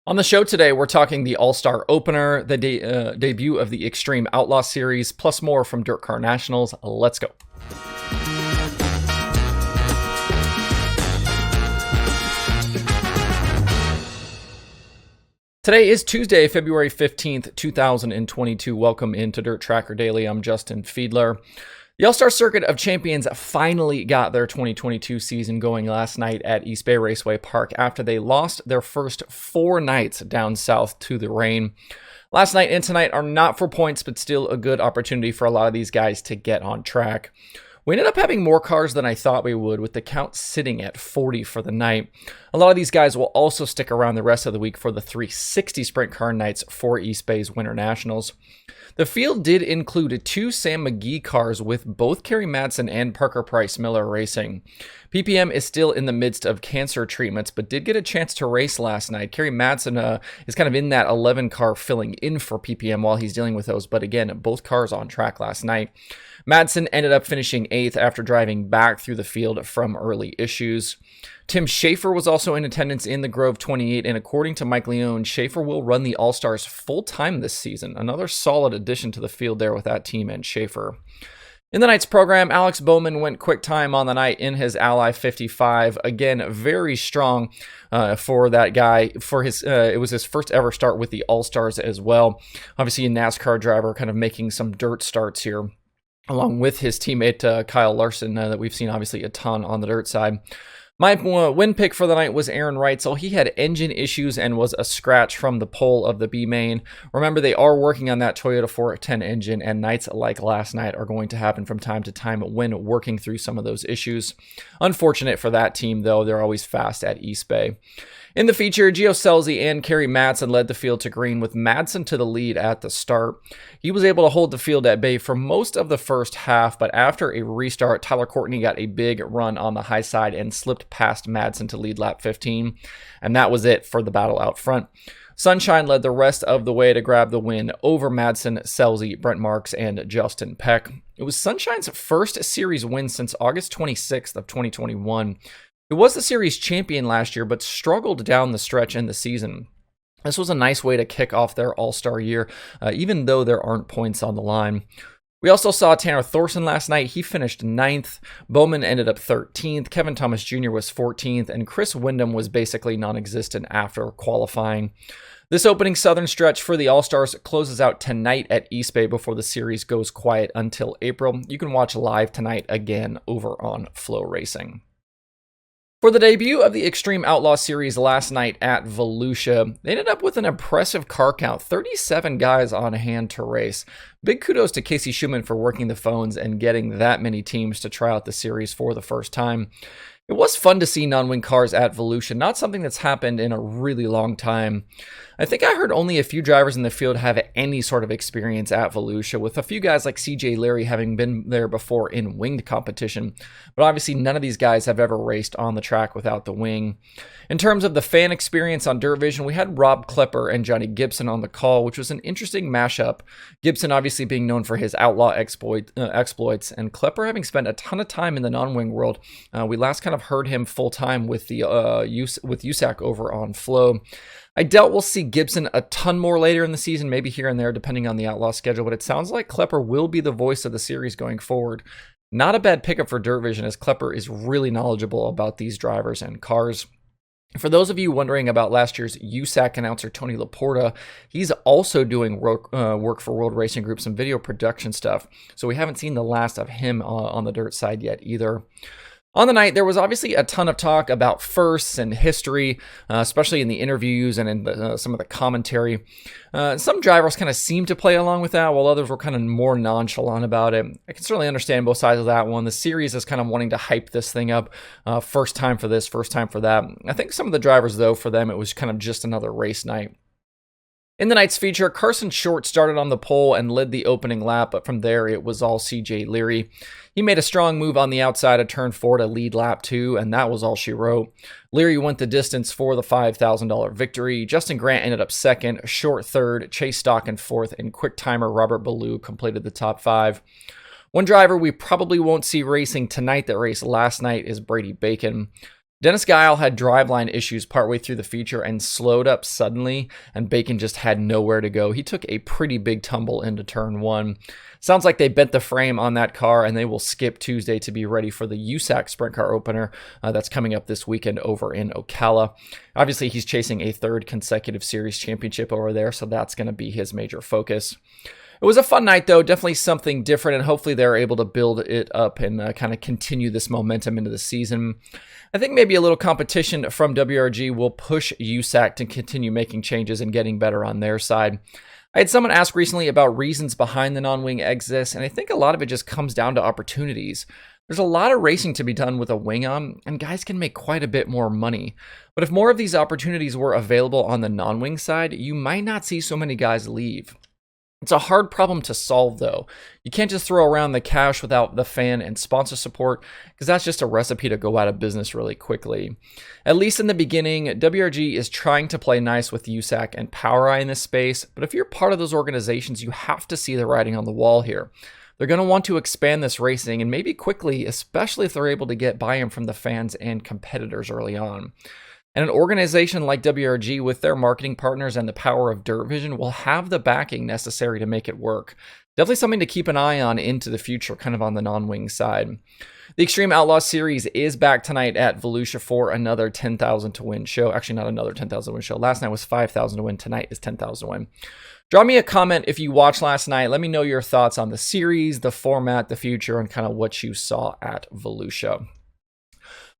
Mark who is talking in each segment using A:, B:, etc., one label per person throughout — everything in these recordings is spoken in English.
A: On the show today, we're talking the All-Star Opener, the debut of the Xtreme Outlaw Series, plus more from Dirtcar Nationals. Let's go. Today is Tuesday, February 15th, 2022. Welcome into Dirt Tracker Daily. I'm Justin Fiedler. The All-Star Circuit of Champions finally got their 2022 season going last night at East Bay Raceway Park after they lost their first 4 nights down south to the rain. Last night and tonight are not for points, but still a good opportunity for a lot of these guys to get on track. We ended up having more cars than I thought we would, with the count sitting at 40 for the night. A lot of these guys will also stick around the rest of the week for the 360 sprint car nights for East Bay's Winter Nationals. The field did include 2 Sam McGee cars with both Kerry Madsen and Parker Price Miller racing. PPM is still in the midst of cancer treatments, but did get a chance to race last night. Kerry Madsen is kind of in that 11 car filling in for PPM while he's dealing with those, but again, both cars on track last night. Madsen ended up finishing 8th after driving back through the field from early issues. Tim Schaefer was also in attendance in the Grove 28, and according to Mike Leone, Schaefer will run the All-Stars full-time this season. Another solid addition to the field there with that team and Schaefer. In the night's program, Alex Bowman went quick time on the night in his Ally 55. Again, very strong for that guy. It was his first ever start with the All-Stars as well. Obviously a NASCAR driver kind of making some dirt starts here, along with his teammate Kyle Larson that we've seen obviously a ton on the dirt side. My win pick for the night was Aaron Reitzel. He had engine issues and was a scratch from the pole of the B main. Remember, they are working on that Toyota 410 engine, and nights like last night are going to happen from time to time when working through some of those issues. Unfortunate for that team, though. They're always fast at East Bay. In the feature, Gio Scelzi and Kerry Madsen led the field to green, with Madsen to the lead at the start. He was able to hold the field at bay for most of the first half, but after a restart, Tyler Courtney got a big run on the high side and slipped past Madsen to lead lap 15, and that was it for the battle out front. Sunshine led the rest of the way to grab the win over Madsen, Scelzi, Brent Marks, and Justin Peck. It was Sunshine's first series win since August 26th of 2021. It was the series champion last year, but struggled down the stretch in the season. This was a nice way to kick off their All-Star year, even though there aren't points on the line. We also saw Tanner Thornton last night. He finished 9th. Bowman ended up 13th. Kevin Thomas Jr. was 14th, and Chris Windham was basically non-existent after qualifying. This opening southern stretch for the All-Stars closes out tonight at East Bay before the series goes quiet until April. You can watch live tonight again over on Flow Racing. For the debut of the Xtreme Outlaw Series last night at Volusia, they ended up with an impressive car count, 37 guys on hand to race. Big kudos to Casey Schumann for working the phones and getting that many teams to try out the series for the first time. It was fun to see non-wing cars at Volusia, not something that's happened in a really long time. I think I heard only a few drivers in the field have any sort of experience at Volusia, with a few guys like CJ Leary having been there before in winged competition, but obviously none of these guys have ever raced on the track without the wing. In terms of the fan experience on Dirt Vision, we had Rob Klepper and Johnny Gibson on the call, which was an interesting mashup. Gibson obviously being known for his outlaw exploits, and Klepper having spent a ton of time in the non-wing world. We last kind of heard him full-time with USAC over on Flow. I doubt we'll see Gibson a ton more later in the season, maybe here and there depending on the Outlaw schedule, but it sounds like Klepper will be the voice of the series going forward. Not a bad pickup for Dirt Vision, as Klepper is really knowledgeable about these drivers and cars. For those of you wondering about last year's USAC announcer Tony Laporta, he's also doing work for World Racing Group, some video production stuff, so we haven't seen the last of him on the dirt side yet either. On the night, there was obviously a ton of talk about firsts and history, especially in the interviews and in some of the commentary. Some drivers kind of seemed to play along with that, while others were kind of more nonchalant about it. I can certainly understand both sides of that one. The series is kind of wanting to hype this thing up. First time for this, first time for that. I think some of the drivers, though, for them, it was kind of just another race night. In the night's feature, Carson Short started on the pole and led the opening lap, but from there it was all CJ Leary. He made a strong move on the outside of turn 4 to lead lap 2, and that was all she wrote. Leary went the distance for the $5,000 victory. Justin Grant ended up second, Short third, Chase Stockton fourth, and quick timer Robert Ballou completed the top 5. One driver we probably won't see racing tonight that raced last night is Brady Bacon. Dennis Guile had driveline issues partway through the feature and slowed up suddenly, and Bacon just had nowhere to go. He took a pretty big tumble into turn one. Sounds like they bent the frame on that car, and they will skip Tuesday to be ready for the USAC Sprint Car Opener that's coming up this weekend over in Ocala. Obviously, he's chasing a third consecutive series championship over there, so that's going to be his major focus. It was a fun night, though, definitely something different, and hopefully they're able to build it up and kind of continue this momentum into the season. I think maybe a little competition from WRG will push USAC to continue making changes and getting better on their side. I had someone ask recently about reasons behind the non-wing exits, and I think a lot of it just comes down to opportunities. There's a lot of racing to be done with a wing on, and guys can make quite a bit more money. But if more of these opportunities were available on the non-wing side, you might not see so many guys leave. It's a hard problem to solve, though. You can't just throw around the cash without the fan and sponsor support, because that's just a recipe to go out of business really quickly. At least in the beginning, WRG is trying to play nice with USAC and PowerEye in this space, but if you're part of those organizations, you have to see the writing on the wall here. They're going to want to expand this racing, and maybe quickly, especially if they're able to get buy-in from the fans and competitors early on. And an organization like WRG with their marketing partners and the power of Dirt Vision will have the backing necessary to make it work. Definitely something to keep an eye on into the future, kind of on the non-wing side. The Xtreme Outlaw Series is back tonight at Volusia for another 10,000 to win show. Actually, not another 10,000 to win show. Last night was 5,000 to win. Tonight is 10,000 to win. Drop me a comment if you watched last night. Let me know your thoughts on the series, the format, the future, and kind of what you saw at Volusia.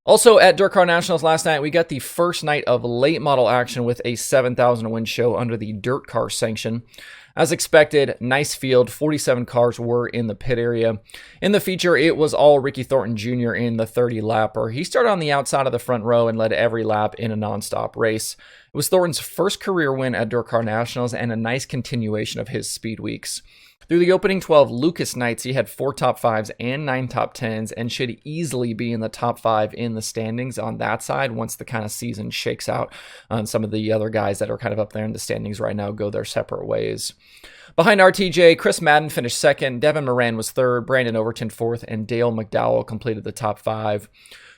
A: Also at Dirtcar Nationals last night, we got the first night of late model action with a 7,000 win show under the Dirtcar sanction. As expected, nice field, 47 cars were in the pit area. In the feature, it was all Ricky Thornton Jr. in the 30-lapper. He started on the outside of the front row and led every lap in a non-stop race. It was Thornton's first career win at Dirtcar Nationals and a nice continuation of his speed weeks. Through the opening 12 Lucas nights, he had 4 top 5s and 9 top 10s and should easily be in the top 5 in the standings on that side once the kind of season shakes out. Some of the other guys that are kind of up there in the standings right now go their separate ways. Behind RTJ, Chris Madden finished second, Devin Moran was third, Brandon Overton fourth, and Dale McDowell completed the top 5.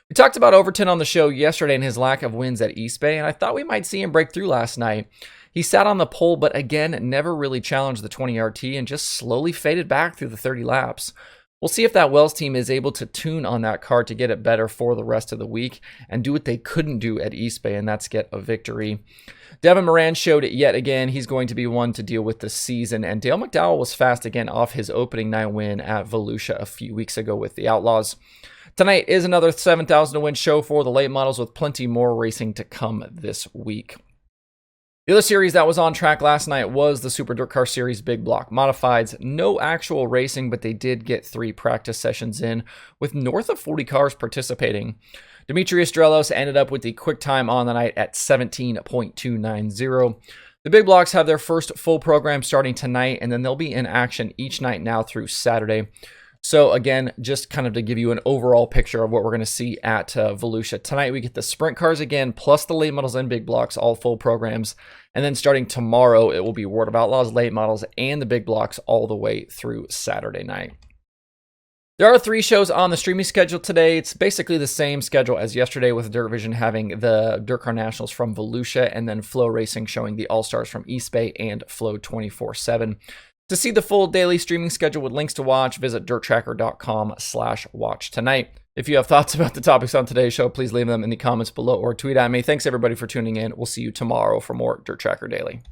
A: We talked about Overton on the show yesterday and his lack of wins at East Bay, and I thought we might see him break through last night. He sat on the pole, but again, never really challenged the 20 RT and just slowly faded back through the 30 laps. We'll see if that Wells team is able to tune on that car to get it better for the rest of the week and do what they couldn't do at East Bay, and that's get a victory. Devin Moran showed it yet again. He's going to be one to deal with this season, and Dale McDowell was fast again off his opening night win at Volusia a few weeks ago with the Outlaws. Tonight is another 7,000 to win show for the late models with plenty more racing to come this week. The other series that was on track last night was the Super DIRTcar Series Big Block Modifieds. No actual racing, but they did get 3 practice sessions in, with north of 40 cars participating. Demetrius Drelos ended up with the quick time on the night at 17.290. The Big Blocks have their first full program starting tonight, and then they'll be in action each night now through Saturday. So again, just kind of to give you an overall picture of what we're going to see at Volusia. Tonight we get the sprint cars again, plus the late models and big blocks, all full programs. And then starting tomorrow, it will be World of Outlaws, late models, and the big blocks all the way through Saturday night. There are 3 shows on the streaming schedule today. It's basically the same schedule as yesterday, with Dirt Vision having the Dirtcar Nationals from Volusia and then Flow Racing showing the All-Stars from East Bay and Flow 24/7. To see the full daily streaming schedule with links to watch, visit dirttracker.com/watch tonight. If you have thoughts about the topics on today's show, please leave them in the comments below or tweet at me. Thanks everybody for tuning in. We'll see you tomorrow for more Dirt Tracker Daily.